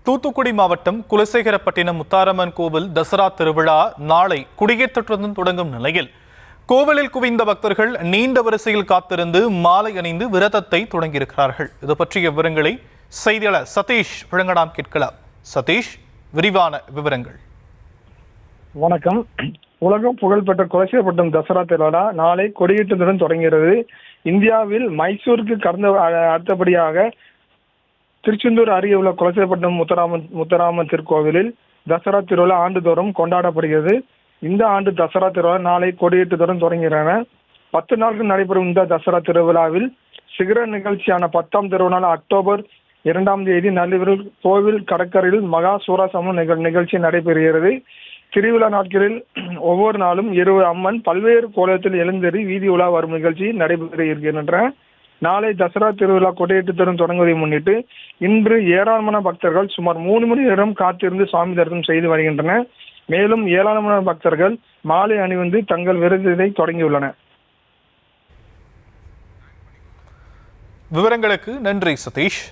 தூத்துக்குடி மாவட்டம் குலசேகரப்பட்டினம் முத்தாரம்மன் கோவில் தசரா திருவிழா நாளை கொடியேற்றத்துடன் தொடங்கும் நிலையில் கோவிலில் குவிந்த பக்தர்கள் நீண்ட வரிசையில் காத்திருந்து மாலை அணிந்து விரதத்தை தொடங்கியிருக்கிறார்கள். இது பற்றிய விவரங்களை செய்தியாளர் சதீஷ் வழங்கலாம். கேட்கலாம். சதீஷ், விரிவான விவரங்கள். வணக்கம். உலகம் புகழ்பெற்ற குலசேகரப்பட்டினம் தசரா திருவிழா நாளை கொடியேற்றத்துடன் தொடங்குகிறது. இந்தியாவில் மைசூருக்கு அடுத்தபடியாக திருச்செந்தூர் அருகே உள்ள குலசேகரப்பட்டினம் முத்தாரம்மன் திருக்கோவிலில் தசரா திருவிழா ஆண்டுதோறும் கொண்டாடப்படுகிறது. இந்த ஆண்டு தசரா திருவிழா நாளை கொடியேற்றத்துடன் தொடங்குகின்றன. 10 நாட்கள் நடைபெறும் இந்த தசரா திருவிழாவில் சிகர நிகழ்ச்சியான 10ஆம் திருநாள் அக்டோபர் 2ஆம் தேதி நள்ளிரவில் கோவில் கடற்கரையில் மகா சூரசமம் நிகழ்ச்சி நடைபெறுகிறது. திருவிழா நாட்களில் ஒவ்வொரு நாளும் 20 அம்மன் பல்வேறு கோலத்தில் எழுந்தேறி வீதி உலா வரும் நிகழ்ச்சி நடைபெற இருக்கின்றன. நாளை தசரா திருவிழா கொடியேற்றத்துடன் தொடங்குவதை முன்னிட்டு இன்று ஏராளமான பக்தர்கள் சுமார் 3 மணி நேரம் காத்திருந்து சுவாமி தரிசனம் செய்து வருகின்றனர். மேலும் ஏராளமான பக்தர்கள் மாலை அணிந்து தங்கள் விரதத்தை தொடங்கியுள்ளனர். விவரங்களுக்கு நன்றி சதீஷ்.